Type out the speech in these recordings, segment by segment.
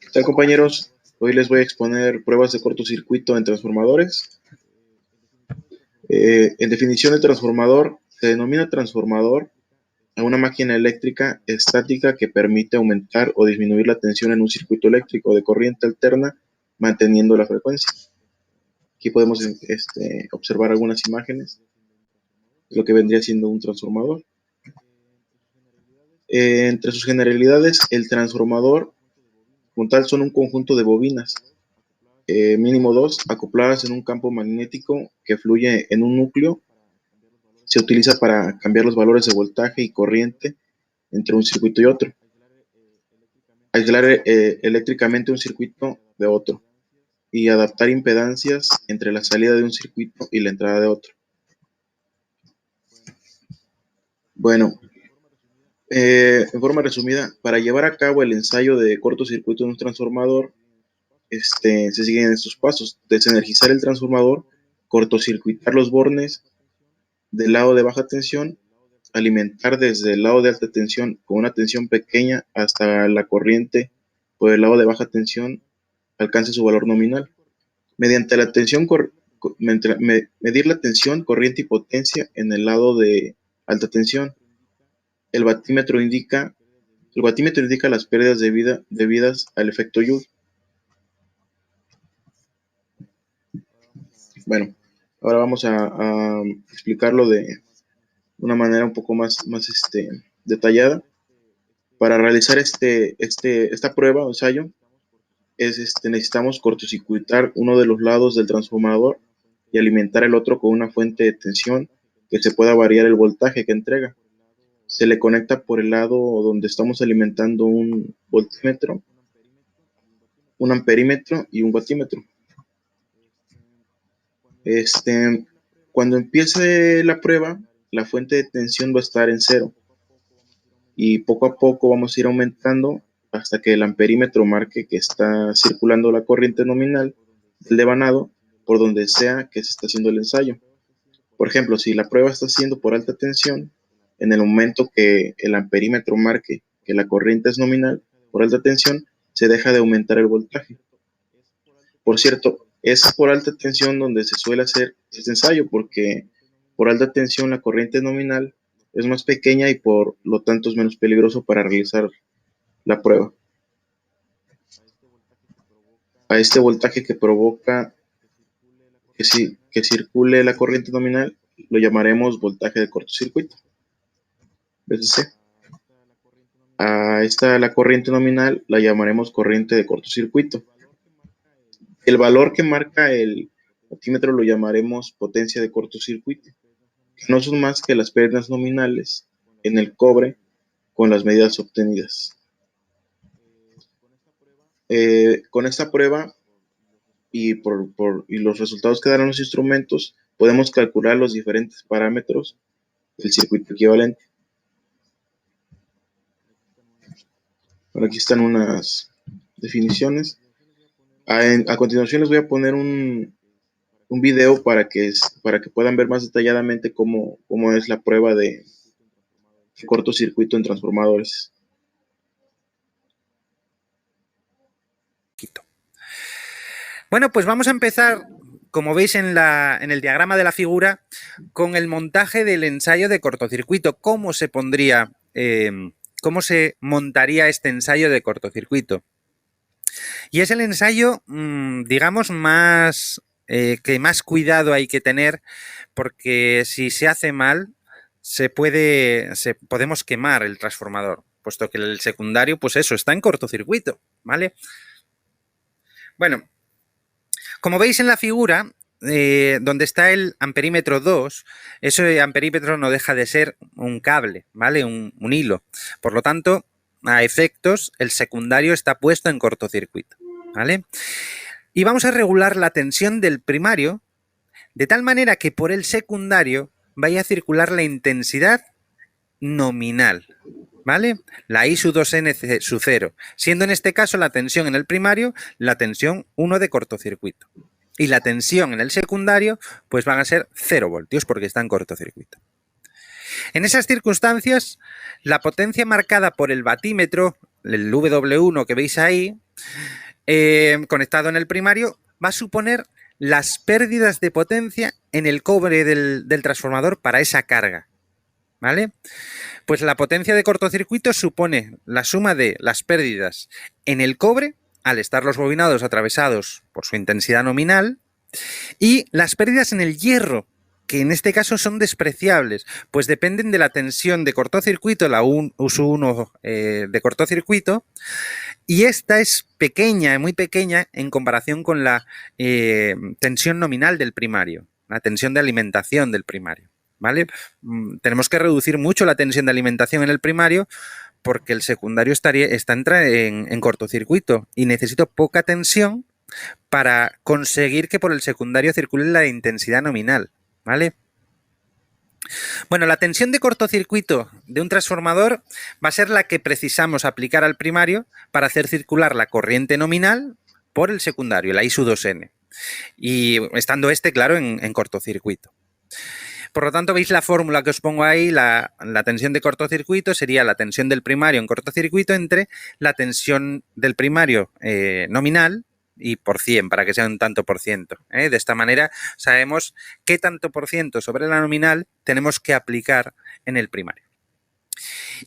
¿Qué tal, compañeros? Hoy les voy a exponer pruebas de cortocircuito en transformadores. En definición de transformador, se denomina transformador a una máquina eléctrica estática que permite aumentar o disminuir la tensión en un circuito eléctrico de corriente alterna manteniendo la frecuencia. Aquí podemos observar algunas imágenes de lo que vendría siendo un transformador. Entre sus generalidades, el transformador como tal son un conjunto de bobinas mínimo dos, acopladas en un campo magnético que fluye en un núcleo. Se utiliza para cambiar los valores de voltaje y corriente entre un circuito y otro. Aislar eléctricamente un circuito de otro y adaptar impedancias entre la salida de un circuito y la entrada de otro. Bueno, en forma resumida, para llevar a cabo el ensayo de cortocircuito en un transformador, se siguen estos pasos: desenergizar el transformador, cortocircuitar los bornes del lado de baja tensión, alimentar desde el lado de alta tensión con una tensión pequeña hasta la corriente por el lado de baja tensión alcance su valor nominal. Mediante la tensión medir la tensión, corriente y potencia en el lado de alta tensión. El batímetro indica las pérdidas debidas al efecto Joule. Bueno, ahora vamos a explicarlo de una manera un poco más detallada. Para realizar esta prueba o ensayo, necesitamos cortocircuitar uno de los lados del transformador y alimentar el otro con una fuente de tensión que se pueda variar el voltaje que entrega. Se le conecta por el lado donde estamos alimentando un voltímetro, un amperímetro y un watímetro. Cuando empiece la prueba, la fuente de tensión va a estar en 0 y poco a poco vamos a ir aumentando hasta que el amperímetro marque que está circulando la corriente nominal del devanado por donde sea que se está haciendo el ensayo. Por ejemplo, si la prueba está siendo por alta tensión, en el momento que el amperímetro marque que la corriente es nominal por alta tensión, se deja de aumentar el voltaje. Por cierto, es por alta tensión donde se suele hacer este ensayo, porque por alta tensión la corriente nominal es más pequeña y por lo tanto es menos peligroso para realizar la prueba. A este voltaje que provoca que circule la corriente nominal lo llamaremos voltaje de cortocircuito, VCC. A la corriente nominal la llamaremos corriente de cortocircuito. El valor que marca el voltímetro lo llamaremos potencia de cortocircuito, que no son más que las pérdidas nominales en el cobre con las medidas obtenidas. Con esta prueba y los resultados que darán los instrumentos, podemos calcular los diferentes parámetros del circuito equivalente. Bueno, aquí están unas definiciones. A continuación les voy a poner un video para que puedan ver más detalladamente cómo es la prueba de cortocircuito en transformadores. Bueno, pues vamos a empezar, como veis en el diagrama de la figura, con el montaje del ensayo de cortocircuito. ¿Cómo se montaría este ensayo de cortocircuito? Y es el ensayo, digamos, que más cuidado hay que tener, porque si se hace mal, podemos quemar el transformador, puesto que el secundario, pues eso, está en cortocircuito, ¿vale? Bueno, como veis en la figura, donde está el amperímetro 2, ese amperímetro no deja de ser un cable, ¿vale? Un hilo. Por lo tanto, a efectos, el secundario está puesto en cortocircuito, ¿vale? Y vamos a regular la tensión del primario de tal manera que por el secundario vaya a circular la intensidad nominal, ¿vale? La I sub 2N sub 0, siendo en este caso la tensión en el primario la tensión 1 de cortocircuito. Y la tensión en el secundario pues van a ser 0 voltios porque está en cortocircuito. En esas circunstancias, la potencia marcada por el batímetro el W1 que veis ahí, conectado en el primario, va a suponer las pérdidas de potencia en el cobre del transformador para esa carga, ¿vale? Pues la potencia de cortocircuito supone la suma de las pérdidas en el cobre, al estar los bobinados atravesados por su intensidad nominal, y las pérdidas en el hierro, que en este caso son despreciables, pues dependen de la tensión de cortocircuito, la U1 de cortocircuito, y esta es pequeña, muy pequeña, en comparación con la tensión nominal del primario, la tensión de alimentación del primario, ¿vale? Tenemos que reducir mucho la tensión de alimentación en el primario porque el secundario está en cortocircuito y necesito poca tensión para conseguir que por el secundario circule la intensidad nominal, ¿vale? Bueno, la tensión de cortocircuito de un transformador va a ser la que precisamos aplicar al primario para hacer circular la corriente nominal por el secundario, la I-2N, y estando claro, en cortocircuito. Por lo tanto, veis la fórmula que os pongo ahí, la tensión de cortocircuito sería la tensión del primario en cortocircuito entre la tensión del primario nominal y por 100, para que sea un tanto por ciento. De esta manera sabemos qué tanto por ciento sobre la nominal tenemos que aplicar en el primario.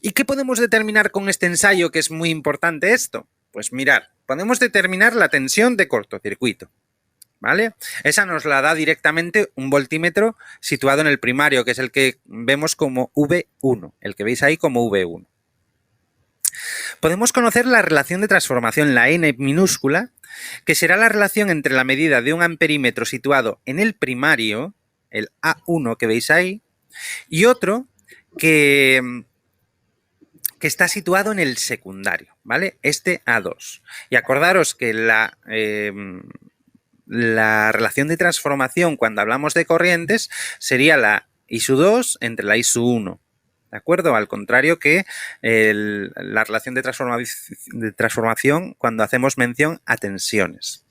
¿Y qué podemos determinar con este ensayo, que es muy importante esto? Pues mirad, podemos determinar la tensión de cortocircuito, ¿vale? Esa nos la da directamente un voltímetro situado en el primario, que es el que vemos como V1, el que veis ahí como V1. Podemos conocer la relación de transformación, la N minúscula, que será la relación entre la medida de un amperímetro situado en el primario, el A1 que veis ahí, y otro que está situado en el secundario, ¿vale? Este A2. Y acordaros que la relación de transformación cuando hablamos de corrientes sería la I2 entre la I1. ¿De acuerdo? Al contrario que la relación de transformación cuando hacemos mención a tensiones.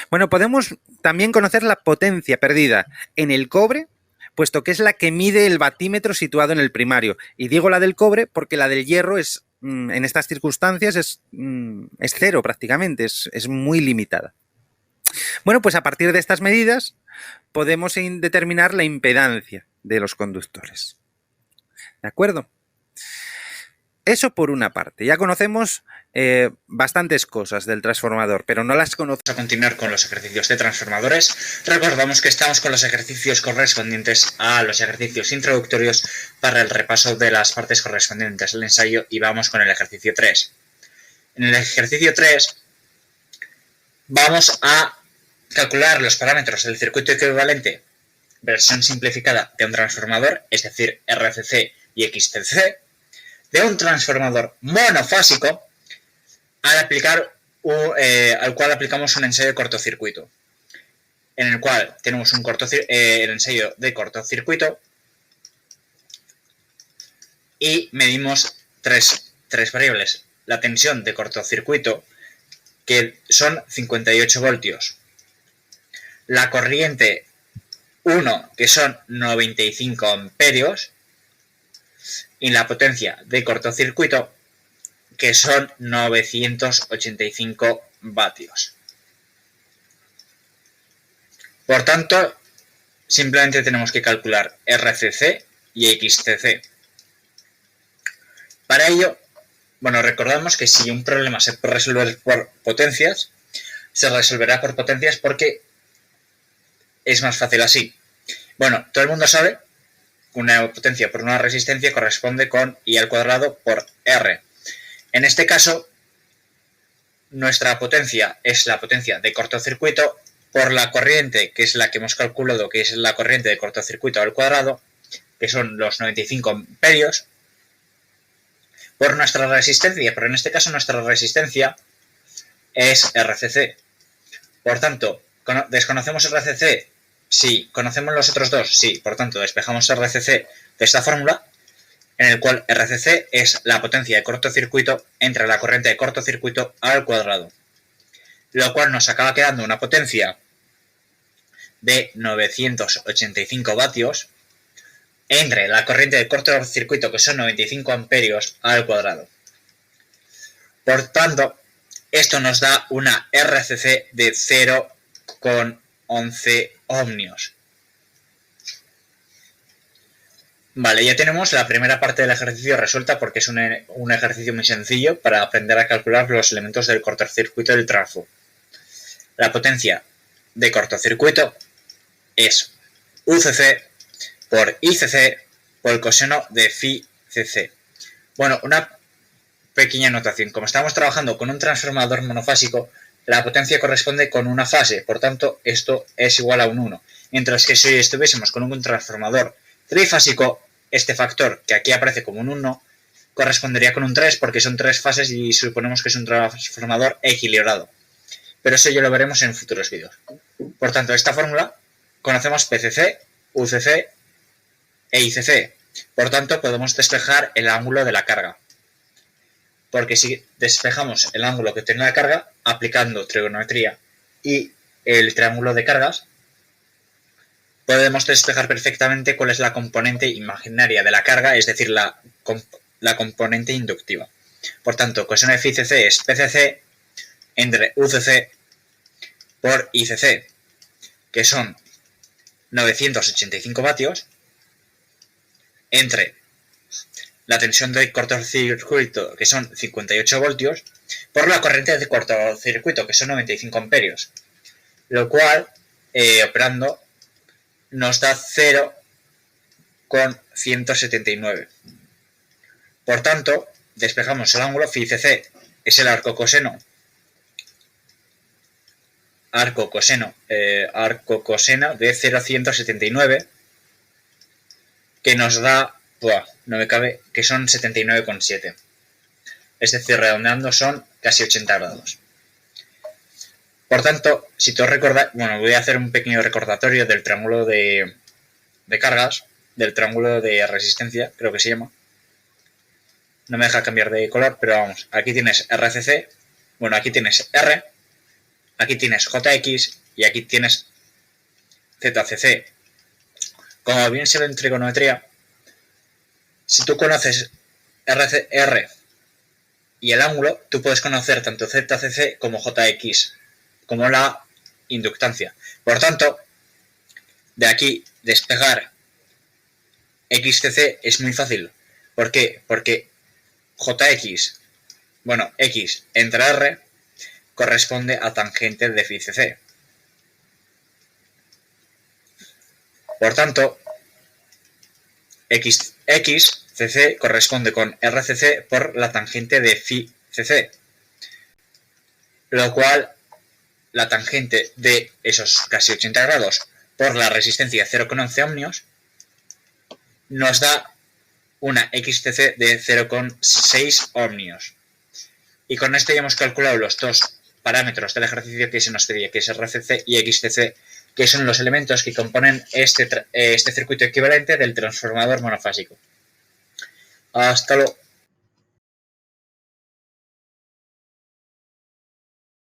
Bueno, podemos también conocer la potencia perdida en el cobre, puesto que es la que mide el batímetro situado en el primario. Y digo la del cobre porque la del hierro es, en estas circunstancias es cero prácticamente, es muy limitada. Bueno, pues a partir de estas medidas podemos determinar la impedancia de los conductores. ¿De acuerdo? Eso por una parte. Ya conocemos bastantes cosas del transformador, pero no las conocemos. Vamos a continuar con los ejercicios de transformadores. Recordamos que estamos con los ejercicios correspondientes a los ejercicios introductorios para el repaso de las partes correspondientes al ensayo y vamos con el ejercicio 3. En el ejercicio 3 vamos a calcular los parámetros del circuito equivalente, versión simplificada de un transformador, es decir, RCC y XTC, de un transformador monofásico al cual aplicamos un ensayo de cortocircuito, en el cual tenemos el ensayo de cortocircuito y medimos tres variables. La tensión de cortocircuito, que son 58 voltios. La corriente 1, que son 95 amperios. Y la potencia de cortocircuito, que son 985 vatios. Por tanto, simplemente tenemos que calcular RCC y XTC. Para ello, bueno, recordamos que si un problema se puede resolver por potencias, se resolverá por potencias porque es más fácil así. Bueno, todo el mundo sabe que una potencia por una resistencia corresponde con I al cuadrado por R. En este caso, nuestra potencia es la potencia de cortocircuito por la corriente, que es la que hemos calculado, que es la corriente de cortocircuito al cuadrado, que son los 95 amperios, por nuestra resistencia, pero en este caso nuestra resistencia es RCC. Por tanto, ¿desconocemos RCC? Sí. ¿Conocemos los otros dos? Sí. Por tanto, despejamos RCC de esta fórmula, en el cual RCC es la potencia de cortocircuito entre la corriente de cortocircuito al cuadrado, lo cual nos acaba quedando una potencia de 985 vatios entre la corriente de cortocircuito, que son 95 amperios, al cuadrado. Por tanto, esto nos da una RCC de 0,11 ohmios. Vale, ya tenemos la primera parte del ejercicio resuelta porque es un ejercicio muy sencillo para aprender a calcular los elementos del cortocircuito del transfo. La potencia de cortocircuito es UCC por ICC por el coseno de phi CC. Bueno, una pequeña anotación. Como estamos trabajando con un transformador monofásico, la potencia corresponde con una fase, por tanto, esto es igual a un 1. Mientras que si estuviésemos con un transformador trifásico, este factor, que aquí aparece como un 1, correspondería con un 3 porque son 3 fases y suponemos que es un transformador equilibrado. Pero eso ya lo veremos en futuros vídeos. Por tanto, esta fórmula conocemos PCC, UCC e ICC. Por tanto, podemos despejar el ángulo de la carga. Porque si despejamos el ángulo que tiene la carga, aplicando trigonometría y el triángulo de cargas, podemos despejar perfectamente cuál es la componente imaginaria de la carga, es decir, la componente inductiva. Por tanto, coseno de phi CC es PCC entre UCC por ICC, que son 985 vatios, entre la tensión de cortocircuito, que son 58 voltios, por la corriente de cortocircuito, que son 95 amperios, lo cual, operando, nos da 0,179. Por tanto, despejamos el ángulo phi CC, es el arco coseno de 0,179, que nos da, no me cabe, que son 79,7. Es decir, redondeando son casi 80 grados. Por tanto, si te recordáis, voy a hacer un pequeño recordatorio del triángulo de cargas, del triángulo de resistencia, creo que se llama. No me deja cambiar de color, pero vamos, aquí tienes RCC, aquí tienes R, aquí tienes JX y aquí tienes ZCC. Como bien se ve en trigonometría, si tú conoces R y el ángulo, tú puedes conocer tanto ZCC como JX, como la inductancia. Por tanto, de aquí despegar XCC es muy fácil. ¿Por qué? Porque JX, X entre R, corresponde a tangente de phi CC. Por tanto, XCC corresponde con RCC por la tangente de phi CC. Lo cual, la tangente de esos casi 80 grados por la resistencia 0,11 ohmios nos da una XCC de 0,6 ohmios. Y con esto ya hemos calculado los dos parámetros del ejercicio que se nos pedía, que es RCC y XCC, que son los elementos que componen este circuito equivalente del transformador monofásico. Hasta luego.